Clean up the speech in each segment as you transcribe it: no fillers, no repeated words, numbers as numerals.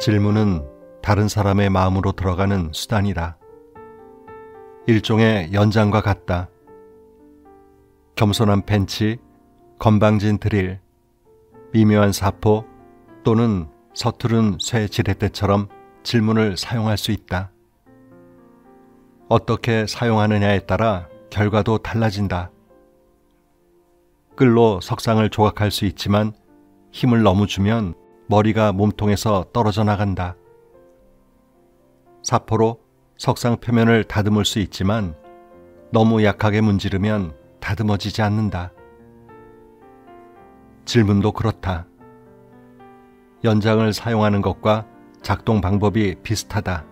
질문은 다른 사람의 마음으로 들어가는 수단이다. 일종의 연장과 같다. 겸손한 펜치, 건방진 드릴, 미묘한 사포 또는 서투른 쇠 지렛대처럼 질문을 사용할 수 있다. 어떻게 사용하느냐에 따라 결과도 달라진다. 끌로 석상을 조각할 수 있지만 힘을 너무 주면 머리가 몸통에서 떨어져 나간다. 사포로 석상 표면을 다듬을 수 있지만 너무 약하게 문지르면 다듬어지지 않는다. 질문도 그렇다. 연장을 사용하는 것과 작동 방법이 비슷하다.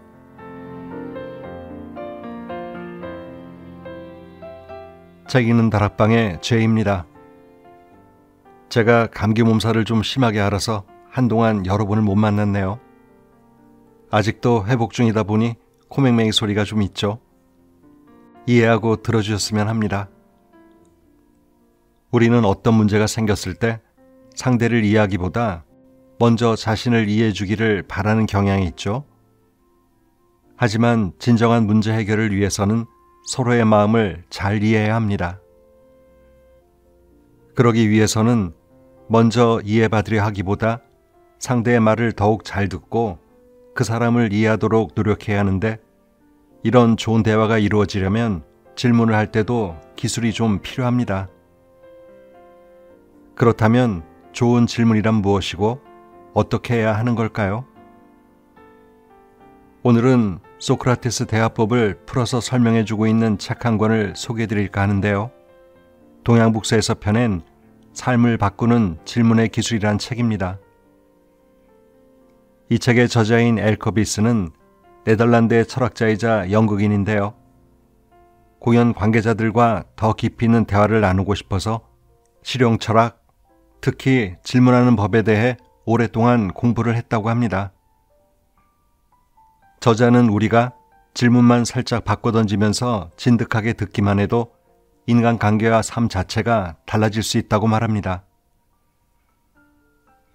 책 읽는 다락방의 죄입니다. 제가 감기 몸살을 좀 심하게 앓아서 한동안 여러분을 못 만났네요. 아직도 회복 중이다 보니 코맹맹이 소리가 좀 있죠. 이해하고 들어주셨으면 합니다. 우리는 어떤 문제가 생겼을 때 상대를 이해하기보다 먼저 자신을 이해해 주기를 바라는 경향이 있죠. 하지만 진정한 문제 해결을 위해서는 서로의 마음을 잘 이해해야 합니다. 그러기 위해서는 먼저 이해받으려 하기보다 상대의 말을 더욱 잘 듣고 그 사람을 이해하도록 노력해야 하는데, 이런 좋은 대화가 이루어지려면 질문을 할 때도 기술이 좀 필요합니다. 그렇다면 좋은 질문이란 무엇이고 어떻게 해야 하는 걸까요? 오늘은 소크라테스 대화법을 풀어서 설명해주고 있는 책 한 권을 소개해드릴까 하는데요. 동양북서에서 펴낸 삶을 바꾸는 질문의 기술이란 책입니다. 이 책의 저자인 앨커비스는 네덜란드의 철학자이자 연극인인데요. 공연 관계자들과 더 깊이 있는 대화를 나누고 싶어서 실용철학, 특히 질문하는 법에 대해 오랫동안 공부를 했다고 합니다. 저자는 우리가 질문만 살짝 바꿔 던지면서 진득하게 듣기만 해도 인간관계와 삶 자체가 달라질 수 있다고 말합니다.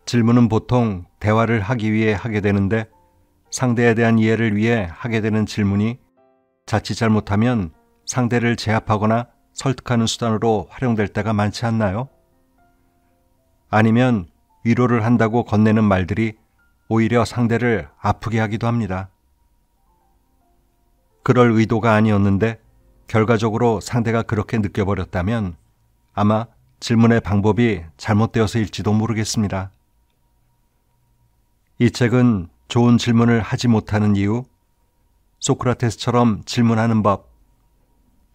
질문은 보통 대화를 하기 위해 하게 되는데, 상대에 대한 이해를 위해 하게 되는 질문이 자칫 잘못하면 상대를 제압하거나 설득하는 수단으로 활용될 때가 많지 않나요? 아니면 위로를 한다고 건네는 말들이 오히려 상대를 아프게 하기도 합니다. 그럴 의도가 아니었는데 결과적으로 상대가 그렇게 느껴버렸다면 아마 질문의 방법이 잘못되어서일지도 모르겠습니다. 이 책은 좋은 질문을 하지 못하는 이유, 소크라테스처럼 질문하는 법,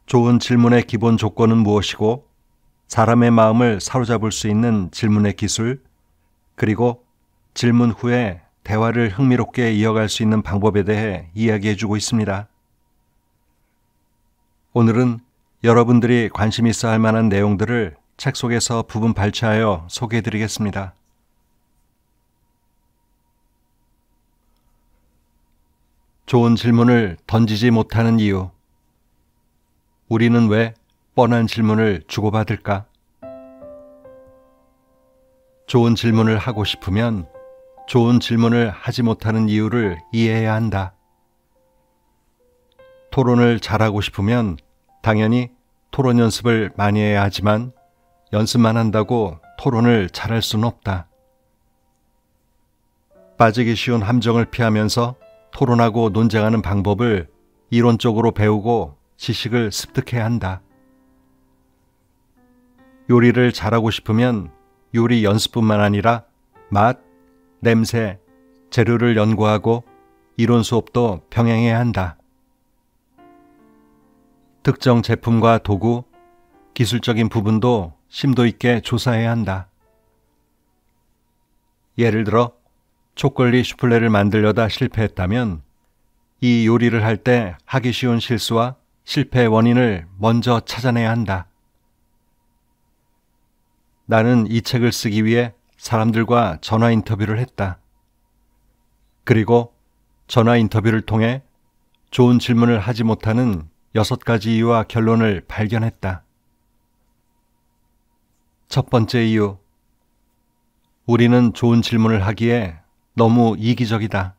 좋은 질문의 기본 조건은 무엇이고 사람의 마음을 사로잡을 수 있는 질문의 기술, 그리고 질문 후에 대화를 흥미롭게 이어갈 수 있는 방법에 대해 이야기해주고 있습니다. 오늘은 여러분들이 관심 있어 할 만한 내용들을 책 속에서 부분 발췌하여 소개해드리겠습니다. 좋은 질문을 던지지 못하는 이유. 우리는 왜 뻔한 질문을 주고받을까? 좋은 질문을 하고 싶으면 좋은 질문을 하지 못하는 이유를 이해해야 한다. 토론을 잘하고 싶으면 당연히 토론 연습을 많이 해야 하지만 연습만 한다고 토론을 잘할 수는 없다. 빠지기 쉬운 함정을 피하면서 토론하고 논쟁하는 방법을 이론적으로 배우고 지식을 습득해야 한다. 요리를 잘하고 싶으면 요리 연습뿐만 아니라 맛, 냄새, 재료를 연구하고 이론 수업도 병행해야 한다. 특정 제품과 도구, 기술적인 부분도 심도 있게 조사해야 한다. 예를 들어 초콜릿 슈플레를 만들려다 실패했다면 이 요리를 할 때 하기 쉬운 실수와 실패의 원인을 먼저 찾아내야 한다. 나는 이 책을 쓰기 위해 사람들과 전화 인터뷰를 했다. 그리고 전화 인터뷰를 통해 좋은 질문을 하지 못하는 6가지 이유와 결론을 발견했다. 첫 번째 이유. 우리는 좋은 질문을 하기에 너무 이기적이다.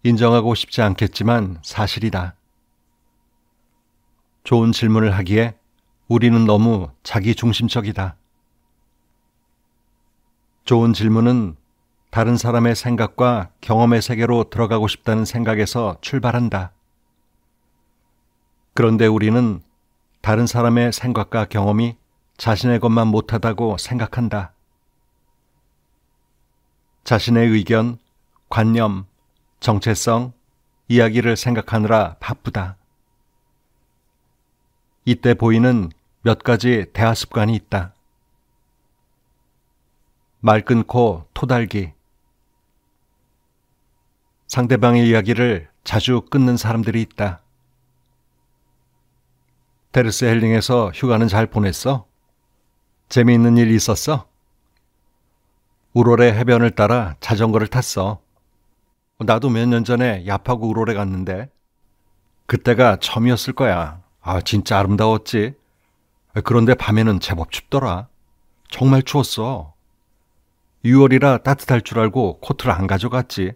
인정하고 싶지 않겠지만 사실이다. 좋은 질문을 하기에 우리는 너무 자기중심적이다. 좋은 질문은 다른 사람의 생각과 경험의 세계로 들어가고 싶다는 생각에서 출발한다. 그런데 우리는 다른 사람의 생각과 경험이 자신의 것만 못하다고 생각한다. 자신의 의견, 관념, 정체성, 이야기를 생각하느라 바쁘다. 이때 보이는 몇 가지 대화 습관이 있다. 말 끊고 토달기. 상대방의 이야기를 자주 끊는 사람들이 있다. 테르스 헬링에서 휴가는 잘 보냈어? 재미있는 일 있었어? 우롤의 해변을 따라 자전거를 탔어. 나도 몇 년 전에 야파구 우롤에 갔는데 그때가 처음이었을 거야. 진짜 아름다웠지. 그런데 밤에는 제법 춥더라. 정말 추웠어. 6월이라 따뜻할 줄 알고 코트를 안 가져갔지.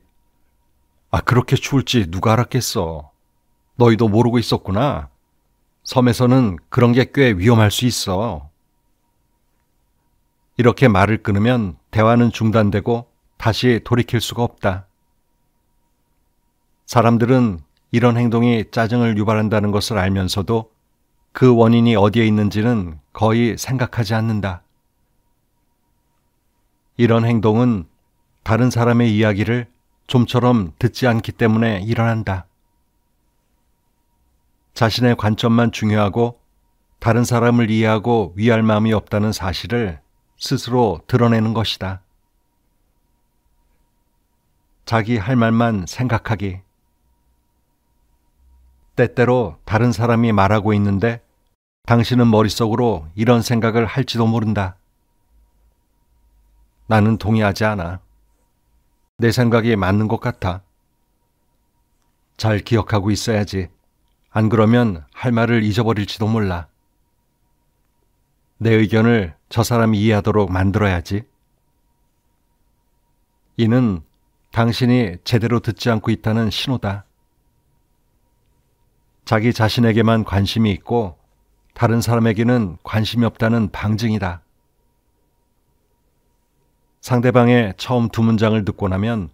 그렇게 추울지 누가 알았겠어. 너희도 모르고 있었구나. 섬에서는 그런 게 꽤 위험할 수 있어. 이렇게 말을 끊으면 대화는 중단되고 다시 돌이킬 수가 없다. 사람들은 이런 행동이 짜증을 유발한다는 것을 알면서도 그 원인이 어디에 있는지는 거의 생각하지 않는다. 이런 행동은 다른 사람의 이야기를 좀처럼 듣지 않기 때문에 일어난다. 자신의 관점만 중요하고 다른 사람을 이해하고 위할 마음이 없다는 사실을 스스로 드러내는 것이다. 자기 할 말만 생각하기. 때때로 다른 사람이 말하고 있는데 당신은 머릿속으로 이런 생각을 할지도 모른다. 나는 동의하지 않아. 내 생각이 맞는 것 같아. 잘 기억하고 있어야지. 안 그러면 할 말을 잊어버릴지도 몰라. 내 의견을 저 사람이 이해하도록 만들어야지. 이는 당신이 제대로 듣지 않고 있다는 신호다. 자기 자신에게만 관심이 있고 다른 사람에게는 관심이 없다는 방증이다. 상대방의 처음 두 문장을 듣고 나면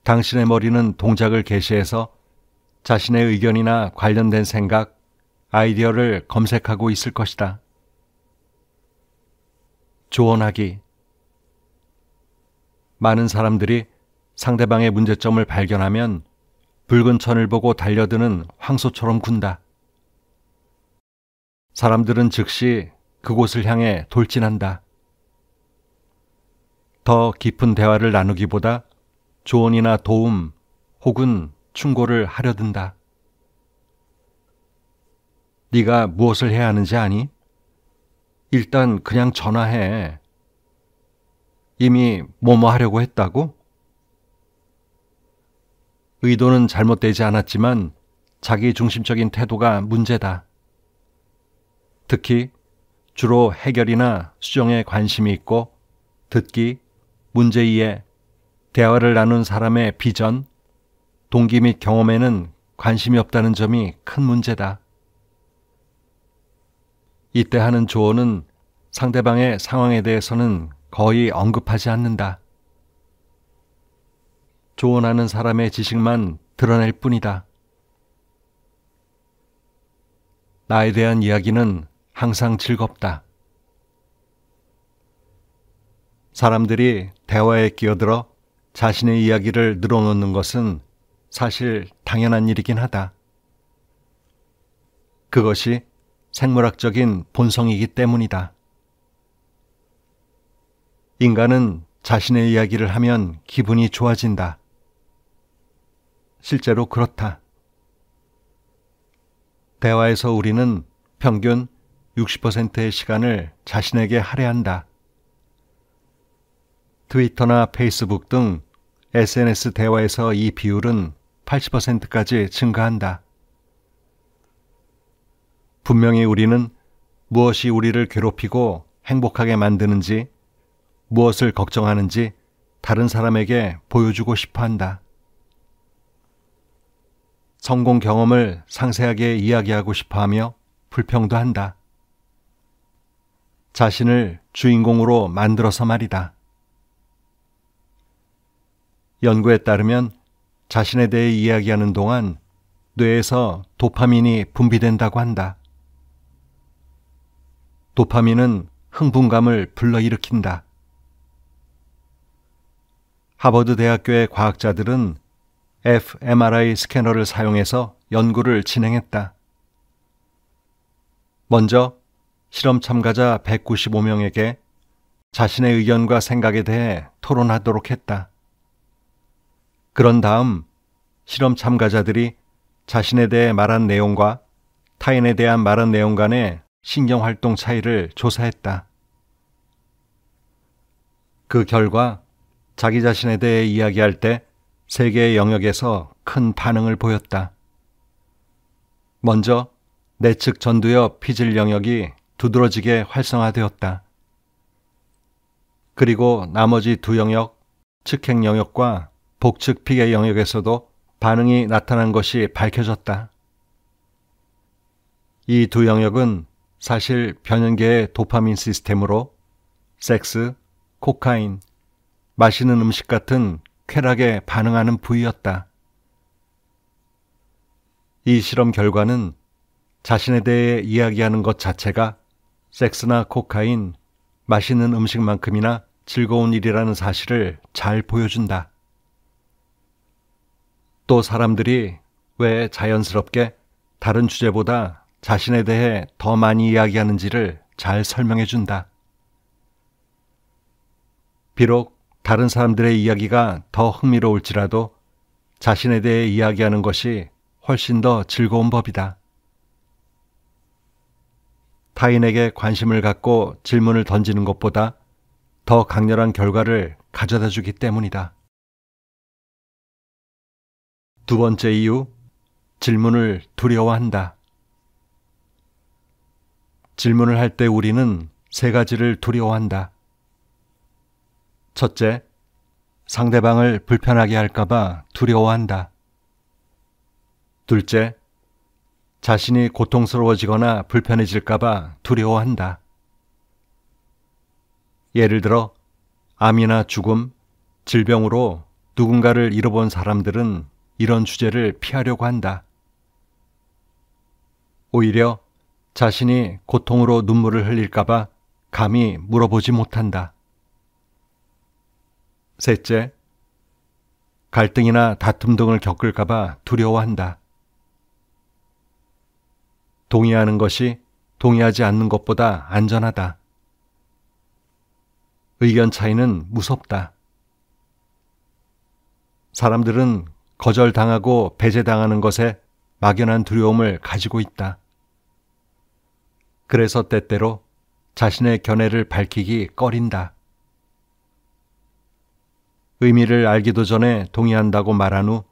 당신의 머리는 동작을 개시해서 자신의 의견이나 관련된 생각, 아이디어를 검색하고 있을 것이다. 조언하기. 많은 사람들이 상대방의 문제점을 발견하면 붉은 천을 보고 달려드는 황소처럼 군다. 사람들은 즉시 그곳을 향해 돌진한다. 더 깊은 대화를 나누기보다 조언이나 도움 혹은 충고를 하려 든다. 네가 무엇을 해야 하는지 아니? 일단 그냥 전화해. 이미 뭐뭐 하려고 했다고? 의도는 잘못되지 않았지만 자기 중심적인 태도가 문제다. 특히 주로 해결이나 수정에 관심이 있고 듣기, 문제 이해, 대화를 나눈 사람의 비전, 동기 및 경험에는 관심이 없다는 점이 큰 문제다. 이때 하는 조언은 상대방의 상황에 대해서는 거의 언급하지 않는다. 조언하는 사람의 지식만 드러낼 뿐이다. 나에 대한 이야기는 항상 즐겁다. 사람들이 대화에 끼어들어 자신의 이야기를 늘어놓는 것은 사실 당연한 일이긴 하다. 그것이 생물학적인 본성이기 때문이다. 인간은 자신의 이야기를 하면 기분이 좋아진다. 실제로 그렇다. 대화에서 우리는 평균 60%의 시간을 자신에게 할애한다. 트위터나 페이스북 등 SNS 대화에서 이 비율은 80%까지 증가한다. 분명히 우리는 무엇이 우리를 괴롭히고 행복하게 만드는지, 무엇을 걱정하는지 다른 사람에게 보여주고 싶어 한다. 성공 경험을 상세하게 이야기하고 싶어 하며 불평도 한다. 자신을 주인공으로 만들어서 말이다. 연구에 따르면 자신에 대해 이야기하는 동안 뇌에서 도파민이 분비된다고 한다. 도파민은 흥분감을 불러일으킨다. 하버드 대학교의 과학자들은 fMRI 스캐너를 사용해서 연구를 진행했다. 먼저 실험 참가자 195명에게 자신의 의견과 생각에 대해 토론하도록 했다. 그런 다음 실험 참가자들이 자신에 대해 말한 내용과 타인에 대한 말한 내용 간의 신경활동 차이를 조사했다. 그 결과 자기 자신에 대해 이야기할 때 3개의 영역에서 큰 반응을 보였다. 먼저 내측 전두엽 피질 영역이 두드러지게 활성화되었다. 그리고 나머지 2 영역, 측행 영역과 복측 피계 영역에서도 반응이 나타난 것이 밝혀졌다. 이 2 영역은 사실 변연계의 도파민 시스템으로 섹스, 코카인, 마시는 음식 같은 쾌락에 반응하는 부위였다. 이 실험 결과는 자신에 대해 이야기하는 것 자체가 섹스나 코카인, 마시는 음식만큼이나 즐거운 일이라는 사실을 잘 보여준다. 또 사람들이 왜 자연스럽게 다른 주제보다 자신에 대해 더 많이 이야기하는지를 잘 설명해 준다. 비록 다른 사람들의 이야기가 더 흥미로울지라도 자신에 대해 이야기하는 것이 훨씬 더 즐거운 법이다. 타인에게 관심을 갖고 질문을 던지는 것보다 더 강렬한 결과를 가져다 주기 때문이다. 2 번째 이유, 질문을 두려워한다. 질문을 할 때 우리는 3가지를 두려워한다. 첫째, 상대방을 불편하게 할까봐 두려워한다. 둘째, 자신이 고통스러워지거나 불편해질까봐 두려워한다. 예를 들어 암이나 죽음, 질병으로 누군가를 잃어본 사람들은 이런 주제를 피하려고 한다. 오히려 자신이 고통으로 눈물을 흘릴까봐 감히 물어보지 못한다. 셋째, 갈등이나 다툼 등을 겪을까봐 두려워한다. 동의하는 것이 동의하지 않는 것보다 안전하다. 의견 차이는 무섭다. 사람들은 거절당하고 배제당하는 것에 막연한 두려움을 가지고 있다. 그래서 때때로 자신의 견해를 밝히기 꺼린다. 의미를 알기도 전에 동의한다고 말한 후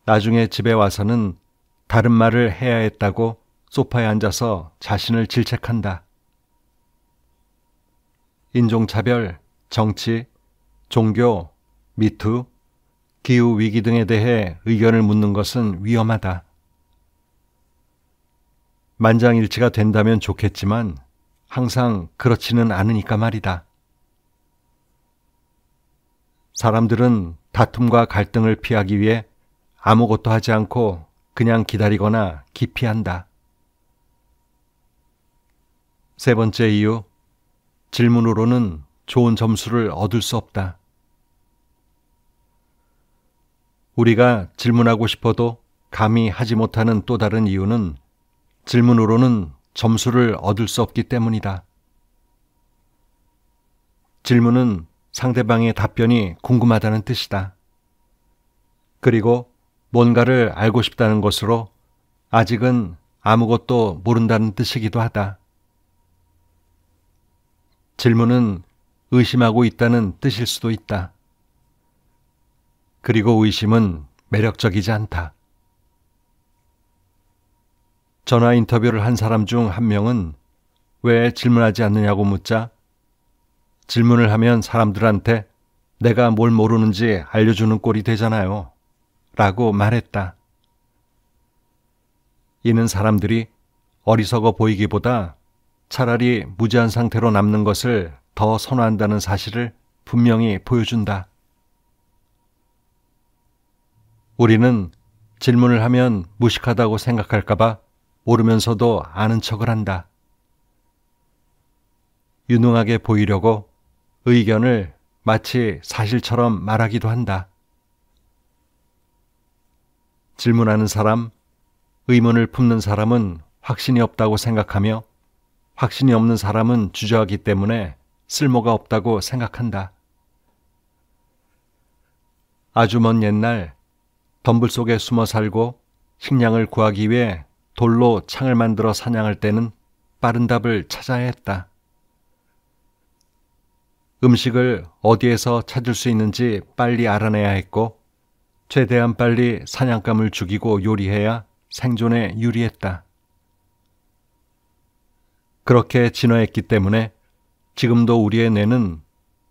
나중에 집에 와서는 다른 말을 해야 했다고 소파에 앉아서 자신을 질책한다. 인종차별, 정치, 종교, 미투, 기후위기 등에 대해 의견을 묻는 것은 위험하다. 만장일치가 된다면 좋겠지만 항상 그렇지는 않으니까 말이다. 사람들은 다툼과 갈등을 피하기 위해 아무것도 하지 않고 그냥 기다리거나 기피한다. 3 번째 이유, 질문으로는 좋은 점수를 얻을 수 없다. 우리가 질문하고 싶어도 감히 하지 못하는 또 다른 이유는 질문으로는 점수를 얻을 수 없기 때문이다. 질문은 상대방의 답변이 궁금하다는 뜻이다. 그리고 뭔가를 알고 싶다는 것으로 아직은 아무것도 모른다는 뜻이기도 하다. 질문은 의심하고 있다는 뜻일 수도 있다. 그리고 의심은 매력적이지 않다. 전화 인터뷰를 한 사람 중 1명은 왜 질문하지 않느냐고 묻자 질문을 하면 사람들한테 내가 뭘 모르는지 알려주는 꼴이 되잖아요. 라고 말했다. 이는 사람들이 어리석어 보이기보다 차라리 무지한 상태로 남는 것을 더 선호한다는 사실을 분명히 보여준다. 우리는 질문을 하면 무식하다고 생각할까봐 모르면서도 아는 척을 한다. 유능하게 보이려고 의견을 마치 사실처럼 말하기도 한다. 질문하는 사람, 의문을 품는 사람은 확신이 없다고 생각하며 확신이 없는 사람은 주저하기 때문에 쓸모가 없다고 생각한다. 아주 먼 옛날 덤불 속에 숨어 살고 식량을 구하기 위해 돌로 창을 만들어 사냥할 때는 빠른 답을 찾아야 했다. 음식을 어디에서 찾을 수 있는지 빨리 알아내야 했고 최대한 빨리 사냥감을 죽이고 요리해야 생존에 유리했다. 그렇게 진화했기 때문에 지금도 우리의 뇌는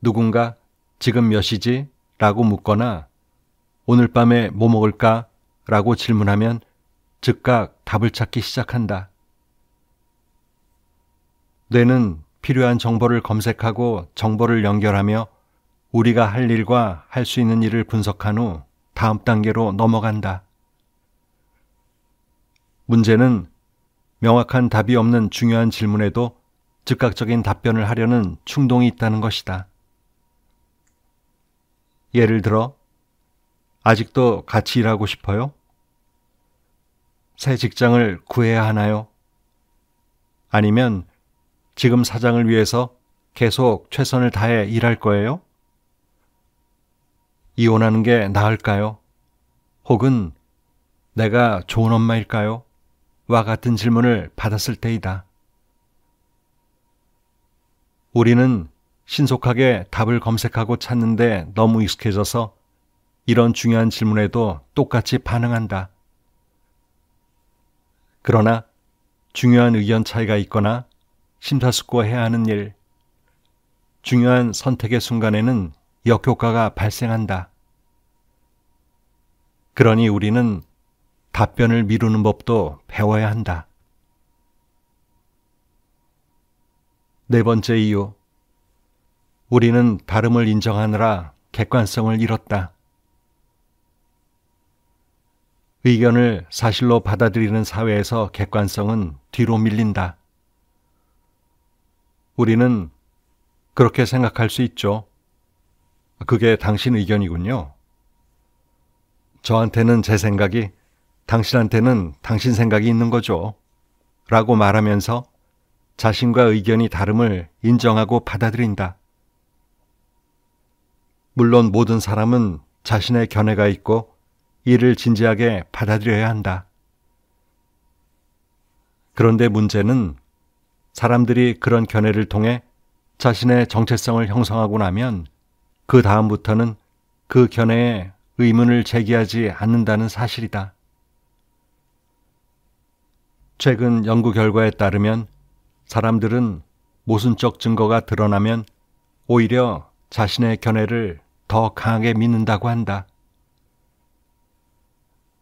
누군가 지금 몇 시지? 라고 묻거나 오늘 밤에 뭐 먹을까? 라고 질문하면 즉각 답을 찾기 시작한다. 뇌는 필요한 정보를 검색하고 정보를 연결하며 우리가 할 일과 할 수 있는 일을 분석한 후 다음 단계로 넘어간다. 문제는 명확한 답이 없는 중요한 질문에도 즉각적인 답변을 하려는 충동이 있다는 것이다. 예를 들어, 아직도 같이 일하고 싶어요? 새 직장을 구해야 하나요? 아니면 지금 사장을 위해서 계속 최선을 다해 일할 거예요? 이혼하는 게 나을까요? 혹은 내가 좋은 엄마일까요? 와 같은 질문을 받았을 때이다. 우리는 신속하게 답을 검색하고 찾는데 너무 익숙해져서 이런 중요한 질문에도 똑같이 반응한다. 그러나 중요한 의견 차이가 있거나 심사숙고해야 하는 일, 중요한 선택의 순간에는 역효과가 발생한다. 그러니 우리는 답변을 미루는 법도 배워야 한다. 네 번째 이유, 우리는 다름을 인정하느라 객관성을 잃었다. 의견을 사실로 받아들이는 사회에서 객관성은 뒤로 밀린다. 우리는 그렇게 생각할 수 있죠. 그게 당신 의견이군요. 저한테는 제 생각이, 당신한테는 당신 생각이 있는 거죠. 라고 말하면서 자신과 의견이 다름을 인정하고 받아들인다. 물론 모든 사람은 자신의 견해가 있고 이를 진지하게 받아들여야 한다. 그런데 문제는 사람들이 그런 견해를 통해 자신의 정체성을 형성하고 나면 그 다음부터는 그 견해에 의문을 제기하지 않는다는 사실이다. 최근 연구 결과에 따르면 사람들은 모순적 증거가 드러나면 오히려 자신의 견해를 더 강하게 믿는다고 한다.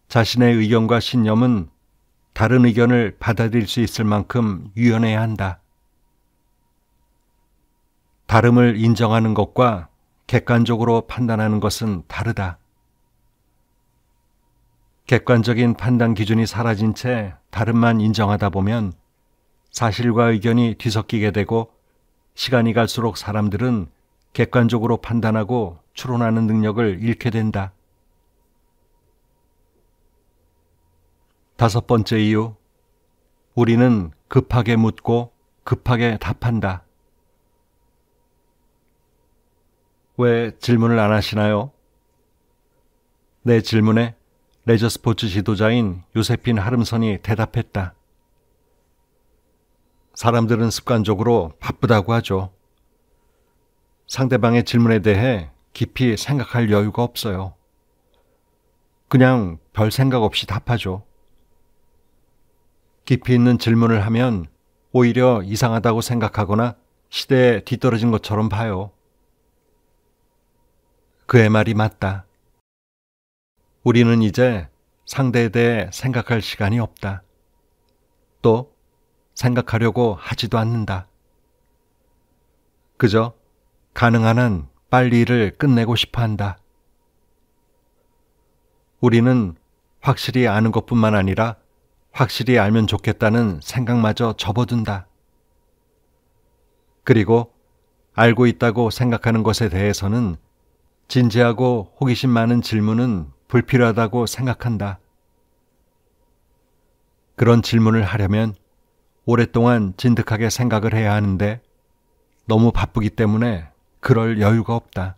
자신의 의견과 신념은 다른 의견을 받아들일 수 있을 만큼 유연해야 한다. 다름을 인정하는 것과 객관적으로 판단하는 것은 다르다. 객관적인 판단 기준이 사라진 채 다름만 인정하다 보면 사실과 의견이 뒤섞이게 되고 시간이 갈수록 사람들은 객관적으로 판단하고 추론하는 능력을 잃게 된다. 다섯 번째 이유, 우리는 급하게 묻고 급하게 답한다. 왜 질문을 안 하시나요? 내 질문에 레저 스포츠 지도자인 요세핀 하름선이 대답했다. 사람들은 습관적으로 바쁘다고 하죠. 상대방의 질문에 대해 깊이 생각할 여유가 없어요. 그냥 별 생각 없이 답하죠. 깊이 있는 질문을 하면 오히려 이상하다고 생각하거나 시대에 뒤떨어진 것처럼 봐요. 그의 말이 맞다. 우리는 이제 상대에 대해 생각할 시간이 없다. 또 생각하려고 하지도 않는다. 그저 가능한 한 빨리 일을 끝내고 싶어 한다. 우리는 확실히 아는 것뿐만 아니라 확실히 알면 좋겠다는 생각마저 접어둔다. 그리고 알고 있다고 생각하는 것에 대해서는 진지하고 호기심 많은 질문은 불필요하다고 생각한다. 그런 질문을 하려면 오랫동안 진득하게 생각을 해야 하는데 너무 바쁘기 때문에 그럴 여유가 없다.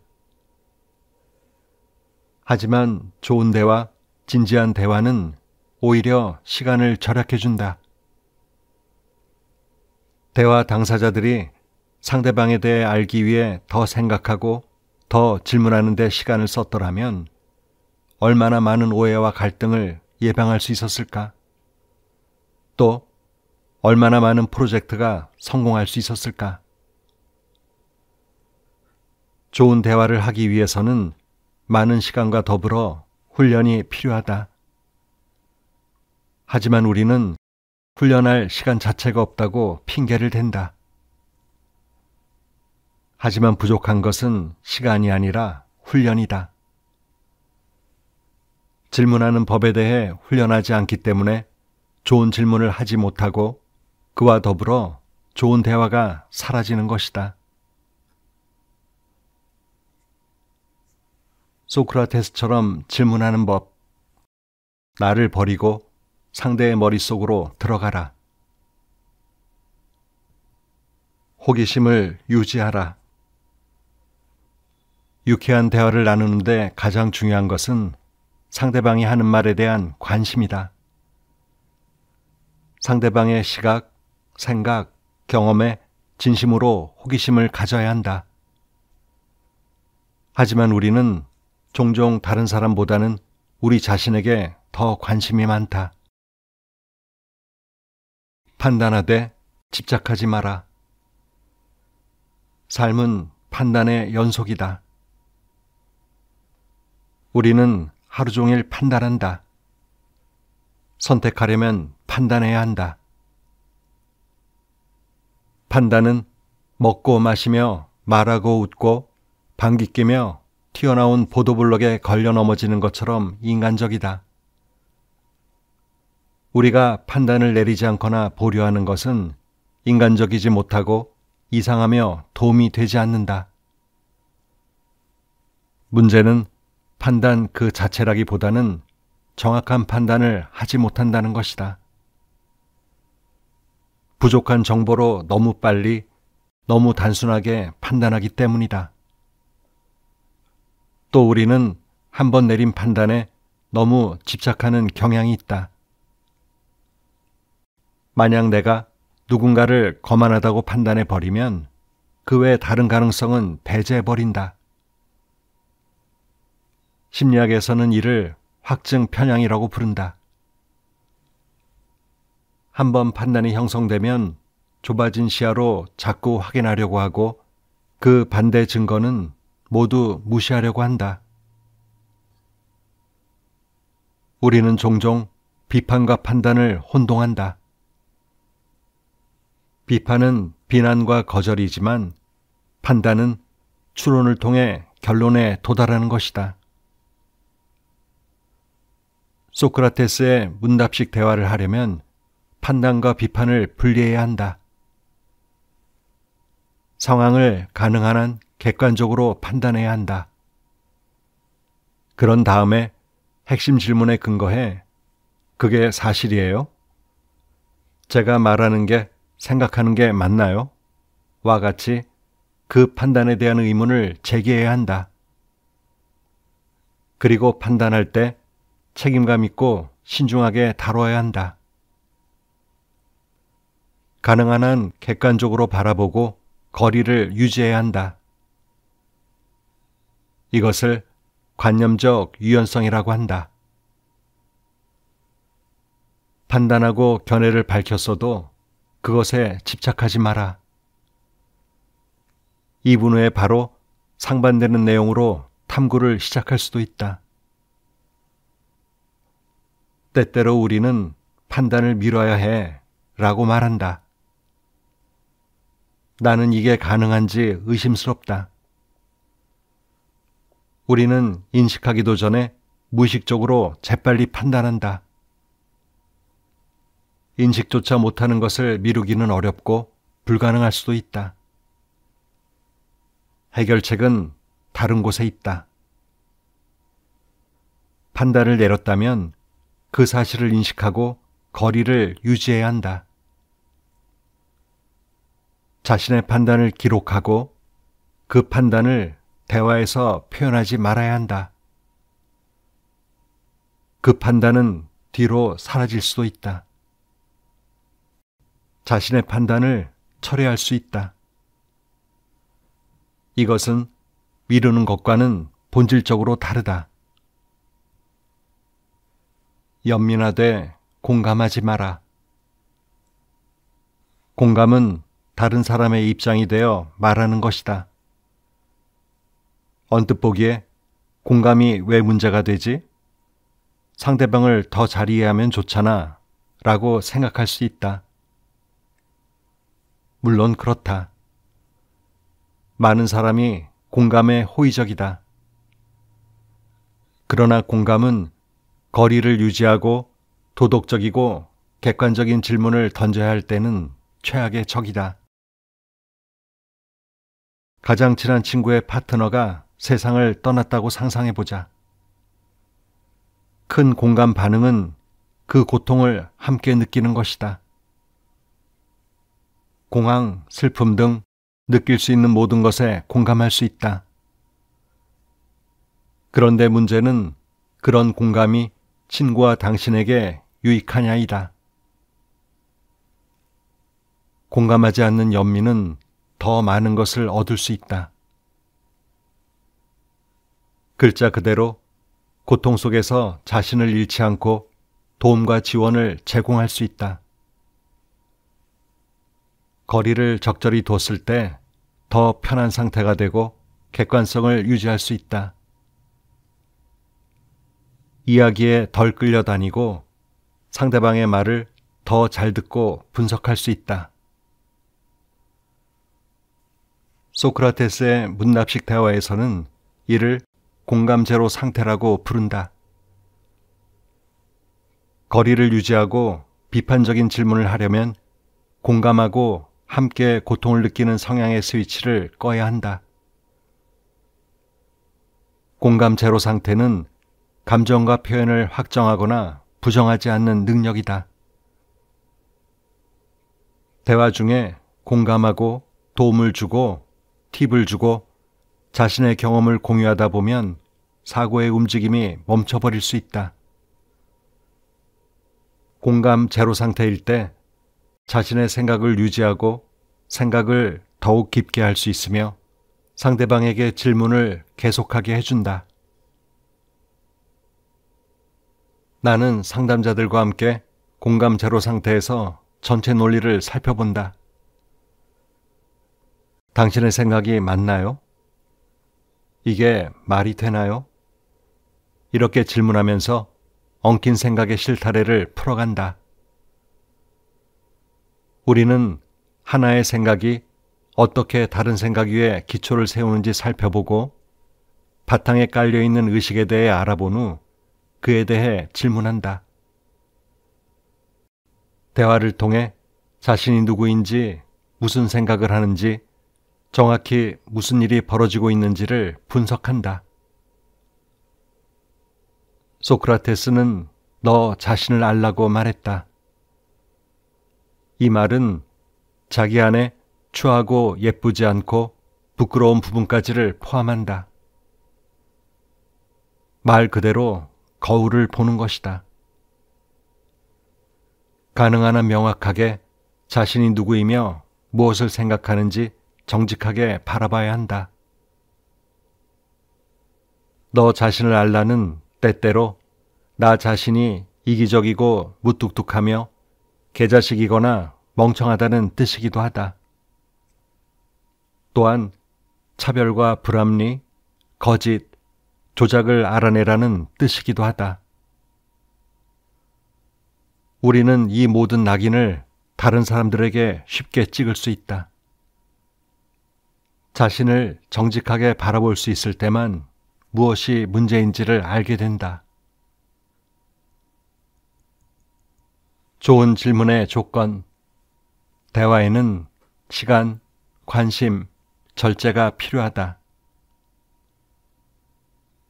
하지만 좋은 대화, 진지한 대화는 오히려 시간을 절약해준다. 대화 당사자들이 상대방에 대해 알기 위해 더 생각하고 더 질문하는 데 시간을 썼더라면 얼마나 많은 오해와 갈등을 예방할 수 있었을까? 또 얼마나 많은 프로젝트가 성공할 수 있었을까? 좋은 대화를 하기 위해서는 많은 시간과 더불어 훈련이 필요하다. 하지만 우리는 훈련할 시간 자체가 없다고 핑계를 댄다. 하지만 부족한 것은 시간이 아니라 훈련이다. 질문하는 법에 대해 훈련하지 않기 때문에 좋은 질문을 하지 못하고 그와 더불어 좋은 대화가 사라지는 것이다. 소크라테스처럼 질문하는 법. 나를 버리고 상대의 머릿속으로 들어가라. 호기심을 유지하라. 유쾌한 대화를 나누는데 가장 중요한 것은 상대방이 하는 말에 대한 관심이다. 상대방의 시각, 생각, 경험에 진심으로 호기심을 가져야 한다. 하지만 우리는 종종 다른 사람보다는 우리 자신에게 더 관심이 많다. 판단하되 집착하지 마라. 삶은 판단의 연속이다. 우리는 하루 종일 판단한다. 선택하려면 판단해야 한다. 판단은 먹고 마시며 말하고 웃고 방귀 뀌며 튀어나온 보도블럭에 걸려 넘어지는 것처럼 인간적이다. 우리가 판단을 내리지 않거나 보류하는 것은 인간적이지 못하고 이상하며 도움이 되지 않는다. 문제는 판단 그 자체라기보다는 정확한 판단을 하지 못한다는 것이다. 부족한 정보로 너무 빨리, 너무 단순하게 판단하기 때문이다. 또 우리는 한 번 내린 판단에 너무 집착하는 경향이 있다. 만약 내가 누군가를 거만하다고 판단해 버리면 그 외 다른 가능성은 배제해 버린다. 심리학에서는 이를 확증 편향이라고 부른다. 한번 판단이 형성되면 좁아진 시야로 자꾸 확인하려고 하고 그 반대 증거는 모두 무시하려고 한다. 우리는 종종 비판과 판단을 혼동한다. 비판은 비난과 거절이지만 판단은 추론을 통해 결론에 도달하는 것이다. 소크라테스의 문답식 대화를 하려면 판단과 비판을 분리해야 한다. 상황을 가능한 한 객관적으로 판단해야 한다. 그런 다음에 핵심 질문에 근거해 그게 사실이에요? 제가 말하는 게 생각하는 게 맞나요? 와 같이 그 판단에 대한 의문을 제기해야 한다. 그리고 판단할 때 책임감 있고 신중하게 다뤄야 한다. 가능한 한 객관적으로 바라보고 거리를 유지해야 한다. 이것을 관념적 유연성이라고 한다. 판단하고 견해를 밝혔어도 그것에 집착하지 마라. 2분 후에 바로 상반되는 내용으로 탐구를 시작할 수도 있다. 때때로 우리는 판단을 미뤄야 해 라고 말한다. 나는 이게 가능한지 의심스럽다. 우리는 인식하기도 전에 무의식적으로 재빨리 판단한다. 인식조차 못하는 것을 미루기는 어렵고 불가능할 수도 있다. 해결책은 다른 곳에 있다. 판단을 내렸다면 그 사실을 인식하고 거리를 유지해야 한다. 자신의 판단을 기록하고 그 판단을 대화에서 표현하지 말아야 한다. 그 판단은 뒤로 사라질 수도 있다. 자신의 판단을 철회할 수 있다. 이것은 미루는 것과는 본질적으로 다르다. 연민하되 공감하지 마라. 공감은 다른 사람의 입장이 되어 말하는 것이다. 언뜻 보기에 공감이 왜 문제가 되지? 상대방을 더 잘 이해하면 좋잖아 라고 생각할 수 있다. 물론 그렇다. 많은 사람이 공감에 호의적이다. 그러나 공감은 거리를 유지하고 도덕적이고 객관적인 질문을 던져야 할 때는 최악의 적이다. 가장 친한 친구의 파트너가 세상을 떠났다고 상상해보자. 큰 공감 반응은 그 고통을 함께 느끼는 것이다. 공황, 슬픔 등 느낄 수 있는 모든 것에 공감할 수 있다. 그런데 문제는 그런 공감이 친구와 당신에게 유익하냐이다. 공감하지 않는 연민은 더 많은 것을 얻을 수 있다. 글자 그대로 고통 속에서 자신을 잃지 않고 도움과 지원을 제공할 수 있다. 거리를 적절히 뒀을 때 더 편한 상태가 되고 객관성을 유지할 수 있다. 이야기에 덜 끌려다니고 상대방의 말을 더 잘 듣고 분석할 수 있다. 소크라테스의 문납식 대화에서는 이를 공감 제로 상태라고 부른다. 거리를 유지하고 비판적인 질문을 하려면 공감하고 함께 고통을 느끼는 성향의 스위치를 꺼야 한다. 공감 제로 상태는 감정과 표현을 확정하거나 부정하지 않는 능력이다. 대화 중에 공감하고 도움을 주고 팁을 주고 자신의 경험을 공유하다 보면 사고의 움직임이 멈춰버릴 수 있다. 공감 제로 상태일 때 자신의 생각을 유지하고 생각을 더욱 깊게 할 수 있으며 상대방에게 질문을 계속하게 해준다. 나는 상담자들과 함께 공감 제로 상태에서 전체 논리를 살펴본다. 당신의 생각이 맞나요? 이게 말이 되나요? 이렇게 질문하면서 엉킨 생각의 실타래를 풀어간다. 우리는 하나의 생각이 어떻게 다른 생각 위에 기초를 세우는지 살펴보고 바탕에 깔려있는 의식에 대해 알아본 후 그에 대해 질문한다. 대화를 통해 자신이 누구인지, 무슨 생각을 하는지, 정확히 무슨 일이 벌어지고 있는지를 분석한다. 소크라테스는 너 자신을 알라고 말했다. 이 말은 자기 안에 추하고 예쁘지 않고 부끄러운 부분까지를 포함한다. 말 그대로 거울을 보는 것이다. 가능한 한 명확하게 자신이 누구이며 무엇을 생각하는지 정직하게 바라봐야 한다. 너 자신을 알라는 때때로 나 자신이 이기적이고 무뚝뚝하며 개자식이거나 멍청하다는 뜻이기도 하다. 또한 차별과 불합리, 거짓, 조작을 알아내라는 뜻이기도 하다. 우리는 이 모든 낙인을 다른 사람들에게 쉽게 찍을 수 있다. 자신을 정직하게 바라볼 수 있을 때만 무엇이 문제인지를 알게 된다. 좋은 질문의 조건. 대화에는 시간, 관심, 절제가 필요하다.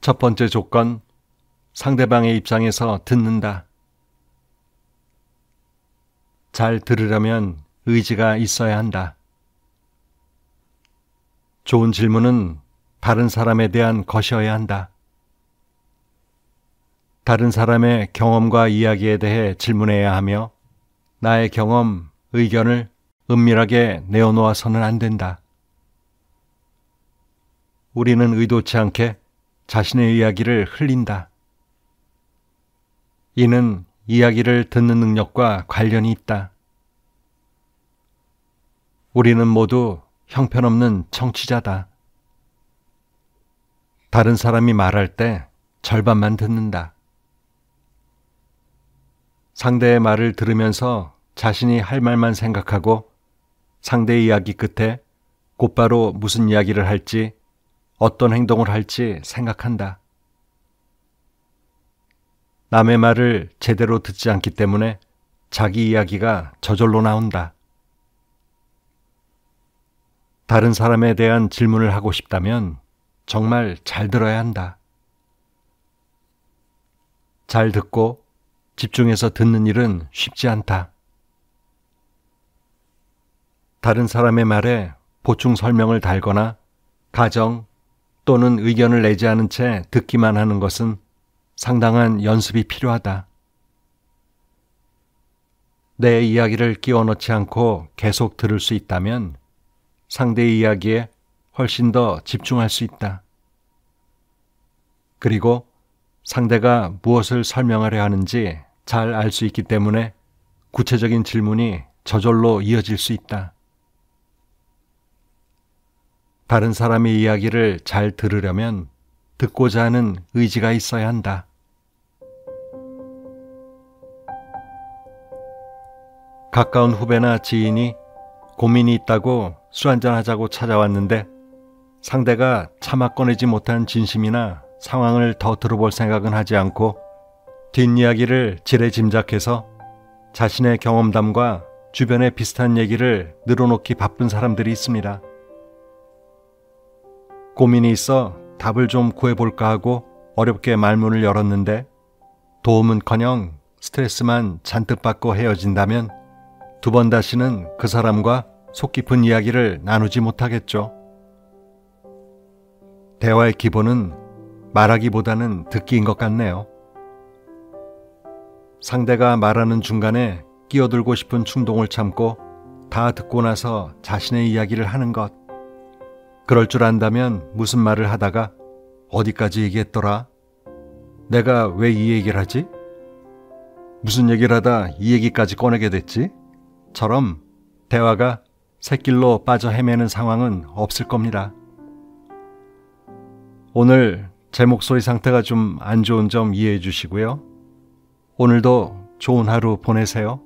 첫 번째 조건, 상대방의 입장에서 듣는다. 잘 들으려면 의지가 있어야 한다. 좋은 질문은 다른 사람에 대한 것이어야 한다. 다른 사람의 경험과 이야기에 대해 질문해야 하며 나의 경험, 의견을 은밀하게 내어놓아서는 안 된다. 우리는 의도치 않게 자신의 이야기를 흘린다. 이는 이야기를 듣는 능력과 관련이 있다. 우리는 모두 형편없는 청취자다. 다른 사람이 말할 때 절반만 듣는다. 상대의 말을 들으면서 자신이 할 말만 생각하고 상대의 이야기 끝에 곧바로 무슨 이야기를 할지, 어떤 행동을 할지 생각한다. 남의 말을 제대로 듣지 않기 때문에 자기 이야기가 저절로 나온다. 다른 사람에 대한 질문을 하고 싶다면 정말 잘 들어야 한다. 잘 듣고 집중해서 듣는 일은 쉽지 않다. 다른 사람의 말에 보충 설명을 달거나 가정 또는 의견을 내지 않은 채 듣기만 하는 것은 상당한 연습이 필요하다. 내 이야기를 끼워 넣지 않고 계속 들을 수 있다면 상대의 이야기에 훨씬 더 집중할 수 있다. 그리고 상대가 무엇을 설명하려 하는지 잘 알 수 있기 때문에 구체적인 질문이 저절로 이어질 수 있다. 다른 사람의 이야기를 잘 들으려면 듣고자 하는 의지가 있어야 한다. 가까운 후배나 지인이 고민이 있다고 술 한잔하자고 찾아왔는데 상대가 차마 꺼내지 못한 진심이나 상황을 더 들어볼 생각은 하지 않고 뒷이야기를 지레 짐작해서 자신의 경험담과 주변의 비슷한 얘기를 늘어놓기 바쁜 사람들이 있습니다. 고민이 있어 답을 좀 구해볼까 하고 어렵게 말문을 열었는데 도움은커녕 스트레스만 잔뜩 받고 헤어진다면 두 번 다시는 그 사람과 속 깊은 이야기를 나누지 못하겠죠. 대화의 기본은 말하기보다는 듣기인 것 같네요. 상대가 말하는 중간에 끼어들고 싶은 충동을 참고 다 듣고 나서 자신의 이야기를 하는 것. 그럴 줄 안다면 무슨 말을 하다가 어디까지 얘기했더라? 내가 왜 이 얘기를 하지? 무슨 얘기를 하다 이 얘기까지 꺼내게 됐지? 처럼 대화가 샛길로 빠져 헤매는 상황은 없을 겁니다. 오늘 제 목소리 상태가 좀 안 좋은 점 이해해 주시고요. 오늘도 좋은 하루 보내세요.